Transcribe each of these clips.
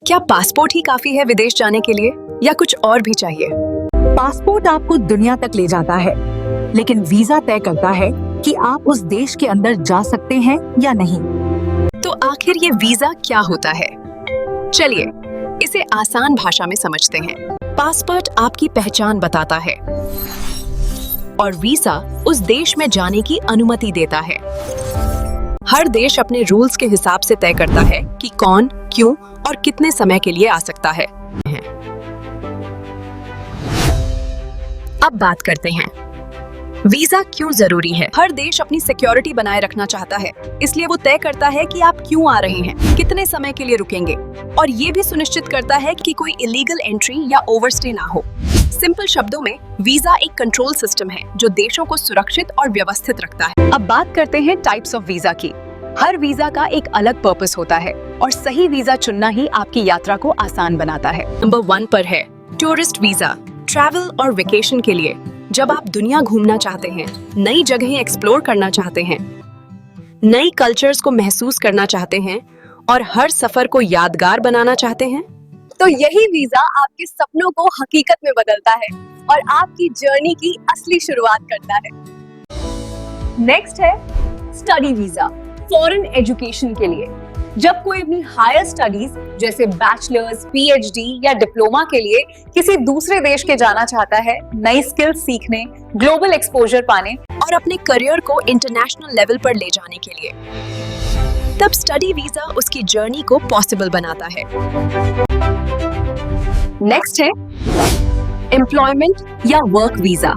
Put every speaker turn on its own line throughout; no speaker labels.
क्या पासपोर्ट ही काफी है विदेश जाने के लिए या कुछ और भी चाहिए?
पासपोर्ट आपको दुनिया तक ले जाता है, लेकिन वीजा तय करता है कि आप उस देश के अंदर जा सकते हैं या नहीं।
तो आखिर ये वीजा क्या होता है? चलिए इसे आसान भाषा में समझते हैं। पासपोर्ट आपकी पहचान बताता है और वीजा उस देश में जाने की अनुमति देता है। हर देश अपने रूल्स के हिसाब से तय करता है कि कौन, क्यों और कितने समय के लिए आ सकता है। अब बात करते हैं वीजा क्यों जरूरी है। हर देश अपनी सिक्योरिटी बनाए रखना चाहता है, इसलिए वो तय करता है कि आप क्यों आ रहे हैं, कितने समय के लिए रुकेंगे, और ये भी सुनिश्चित करता है कि कोई इलीगल एंट्री या ओवरस्टे ना हो। सिंपल शब्दों में वीजा एक कंट्रोल सिस्टम है जो देशों को सुरक्षित और व्यवस्थित रखता है। अब बात करते हैं टाइप्स ऑफ वीजा की। हर वीजा का एक अलग पर्पस होता है और सही वीजा चुनना ही आपकी यात्रा को आसान बनाता है। नंबर 1 पर है टूरिस्ट वीजा, ट्रैवल और वेकेशन के लिए। जब आप दुनिया घूमना चाहते हैं, नई जगहें एक्सप्लोर करना चाहते हैं, नई कल्चर्स को महसूस करना चाहते हैं और हर सफर को यादगार बनाना चाहते हैं,
तो यही वीजा आपके सपनों को हकीकत में बदलता है और आपकी जर्नी की असली शुरुआत करता है। नेक्स्ट है स्टडी वीजा, फॉरेन एजुकेशन के लिए। जब कोई अपनी हायर स्टडीज जैसे बैचलर्स, पीएचडी या डिप्लोमा के लिए किसी दूसरे देश के जाना चाहता है, नई स्किल्स सीखने, ग्लोबल एक्सपोजर पाने
और अपने करियर को इंटरनेशनल लेवल पर ले जाने के लिए, तब स्टडी वीजा उसकी जर्नी को पॉसिबल बनाता है। नेक्स्ट है एम्प्लॉयमेंट या वर्क वीजा,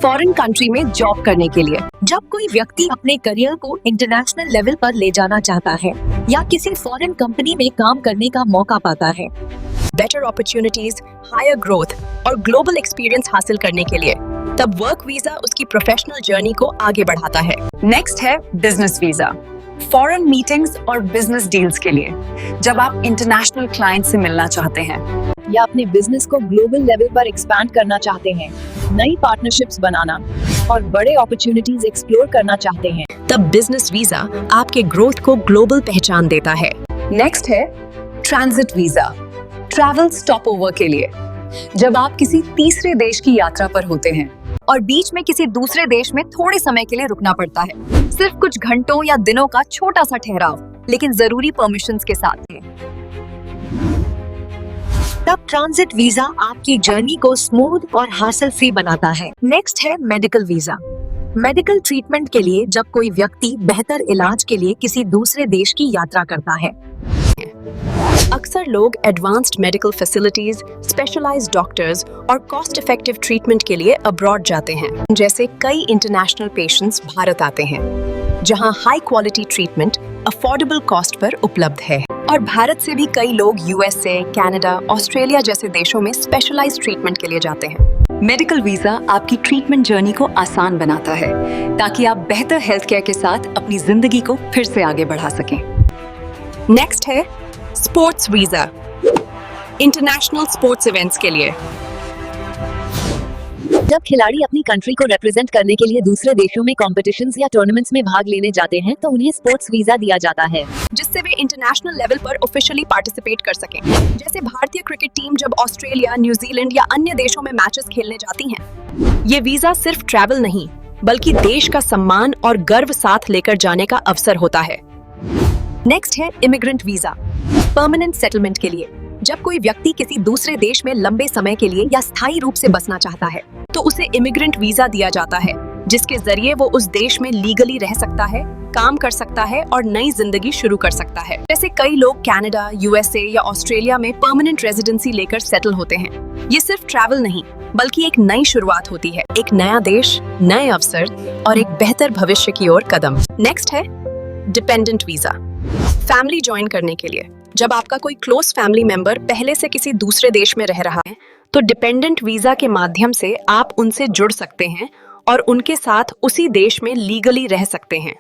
फॉरेन कंट्री में जॉब करने के लिए।
जब कोई व्यक्ति अपने करियर को इंटरनेशनल लेवल पर ले जाना चाहता है या किसी फॉरेन कंपनी में काम करने का मौका पाता है,
बेटर अपॉर्चुनिटीज, हायर ग्रोथ और ग्लोबल एक्सपीरियंस हासिल करने के लिए, तब वर्क वीजा उसकी प्रोफेशनल जर्नी को आगे बढ़ाता है। नेक्स्ट है बिजनेस वीजा, फॉरेन मीटिंग्स और बिजनेस डील्स के लिए। जब आप इंटरनेशनल क्लाइंट से मिलना चाहते हैं
या अपने बिजनेस को ग्लोबल लेवल पर एक्सपैंड करना चाहते हैं, नई पार्टनरशिप्स बनाना और बड़े अपॉर्चुनिटीज एक्सप्लोर करना चाहते हैं,
तब बिजनेस वीजा आपके ग्रोथ को ग्लोबल पहचान देता है। नेक्स्ट है transit visa, travel stop over के लिए। जब आप किसी तीसरे देश की यात्रा पर होते हैं और बीच में किसी दूसरे देश में थोड़े समय के लिए रुकना पड़ता है, सिर्फ कुछ घंटों या दिनों का छोटा सा ठहराव, लेकिन जरूरी परमिशंस के साथ है,
तब ट्रांजिट वीजा आपकी जर्नी को स्मूथ और हासिल फ्री बनाता है। नेक्स्ट है मेडिकल वीजा, मेडिकल ट्रीटमेंट के लिए। जब कोई व्यक्ति बेहतर इलाज के लिए किसी दूसरे देश की यात्रा करता है,
अक्सर लोग advanced medical facilities, specialised doctors और कॉस्ट इफेक्टिव ट्रीटमेंट के लिए अब्रॉड जाते हैं। जैसे कई इंटरनेशनल पेशेंट्स भारत आते हैं, जहां high quality treatment affordable cost per उपलब्ध है। और भारत से भी कई लोग यूएसए, कनाडा, ऑस्ट्रेलिया जैसे देशों में स्पेशलाइज्ड ट्रीटमेंट के लिए जाते हैं। मेडिकल वीजा आपकी ट्रीटमेंट जर्नी को आसान बनाता है ताकि आप बेहतर हेल्थ केयर के साथ अपनी जिंदगी को फिर से आगे बढ़ा सकें। नेक्स्ट है sports visa, international sports events के लिए।
जब खिलाड़ी अपनी कंट्री को रिप्रेजेंट करने के लिए दूसरे देशों में कॉम्पिटिशन्स या टूर्नामेंट्स में भाग लेने जाते हैं, तो उन्हें स्पोर्ट्स वीजा दिया जाता है,
जिससे वे इंटरनेशनल लेवल पर ऑफिशियली पार्टिसिपेट कर सकें। जैसे भारतीय क्रिकेट टीम जब ऑस्ट्रेलिया, न्यूजीलैंड या अन्य देशों में मैचेस खेलने जाती हैं। ये वीजा सिर्फ ट्रैवल नहीं, बल्कि देश का सम्मान और गर्व साथ लेकर जाने का अवसर होता है। नेक्स्ट है इमिग्रेंट वीजा, परमानेंट सेटलमेंट के लिए। जब कोई व्यक्ति किसी दूसरे देश में लंबे समय के लिए या स्थायी रूप से बसना चाहता है, तो उसे इमिग्रेंट वीजा दिया जाता है, जिसके जरिए वो उस देश में लीगली रह सकता है, काम कर सकता है और नई जिंदगी शुरू कर सकता है। जैसे कई लोग कनाडा, यूएसए या ऑस्ट्रेलिया में परमानेंट रेजिडेंसी लेकर सेटल होते हैं। ये सिर्फ ट्रैवल नहीं, बल्कि एक नई शुरुआत होती है, एक नया देश, नए अवसर और एक बेहतर भविष्य की ओर कदम। नेक्स्ट है डिपेंडेंट वीजा, फैमिली ज्वाइन करने के लिए। जब आपका कोई क्लोज फैमिली मेंबर पहले से किसी दूसरे देश में रह रहा है, तो डिपेंडेंट वीजा के माध्यम से आप उनसे जुड़ सकते हैं और उनके साथ उसी देश में लीगली रह सकते हैं।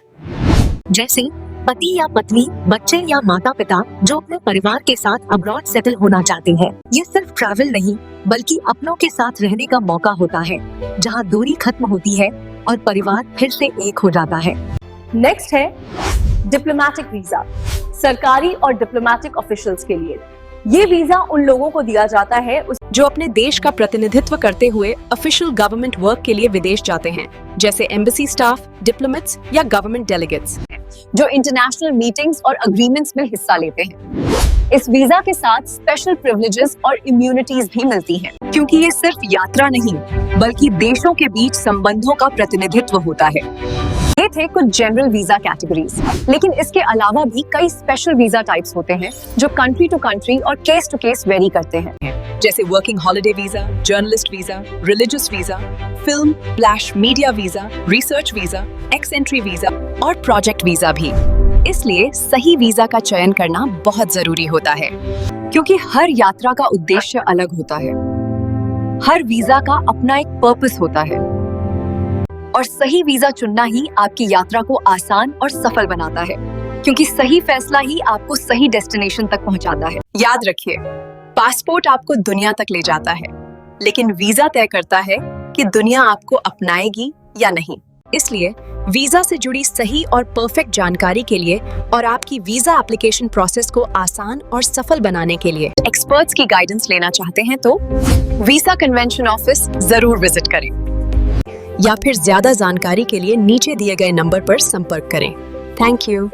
जैसे पति या पत्नी, बच्चे या माता पिता जो अपने परिवार के साथ अब्रॉड सेटल होना चाहते हैं। ये सिर्फ ट्रैवल नहीं, बल्कि अपनों के साथ रहने का मौका होता है, जहाँ दूरी खत्म होती है और परिवार फिर से एक हो जाता है।
नेक्स्ट है डिप्लोमेटिक वीजा, सरकारी और डिप्लोमेटिक ऑफिशियल्स के लिए। ये वीजा उन लोगों को दिया जाता है
जो अपने देश का प्रतिनिधित्व करते हुए ऑफिशियल गवर्नमेंट वर्क के लिए विदेश जाते हैं, जैसे एम्बेसी स्टाफ, डिप्लोमेट्स या गवर्नमेंट डेलीगेट्स,
जो इंटरनेशनल मीटिंग्स और अग्रीमेंट्स में हिस्सा लेते हैं। इस वीजा के साथ स्पेशल प्रिविलेजेस और इम्यूनिटीज भी मिलती हैं,
क्योंकि ये सिर्फ यात्रा नहीं बल्कि देशों के बीच संबंधों का प्रतिनिधित्व होता है।
ये थे कुछ जनरल वीजा कैटेगरीज, लेकिन इसके अलावा भी कई स्पेशल वीजा टाइप्स होते हैं जो कंट्री टू कंट्री और केस टू केस वेरी करते हैं,
जैसे working holiday visa, journalist visa, religious visa, film flash media visa, research visa, x entry visa और प्रोजेक्ट वीजा भी। इसलिए सही वीजा का चयन करना बहुत जरूरी होता है,
क्योंकि हर यात्रा का उद्देश्य अलग होता है। हर वीजा का अपना एक पर्पस होता है और सही वीजा चुनना ही आपकी यात्रा को आसान और सफल बनाता है, क्योंकि सही फैसला ही आपको सही डेस्टिनेशन तक पहुंचाता है।
याद रखिए, पासपोर्ट आपको दुनिया तक ले जाता है, लेकिन वीजा तय करता है कि दुनिया आपको अपनाएगी या नहीं। इसलिए वीजा से जुड़ी सही और परफेक्ट जानकारी के लिए और आपकी वीजा एप्लीकेशन प्रोसेस को आसान और सफल बनाने के लिए एक्सपर्ट्स की गाइडेंस लेना चाहते हैं तो वीजा कन्वेंशन ऑफिस जरूर विजिट करें, या फिर ज्यादा जानकारी के लिए नीचे दिए गए नंबर पर संपर्क करें। Thank you.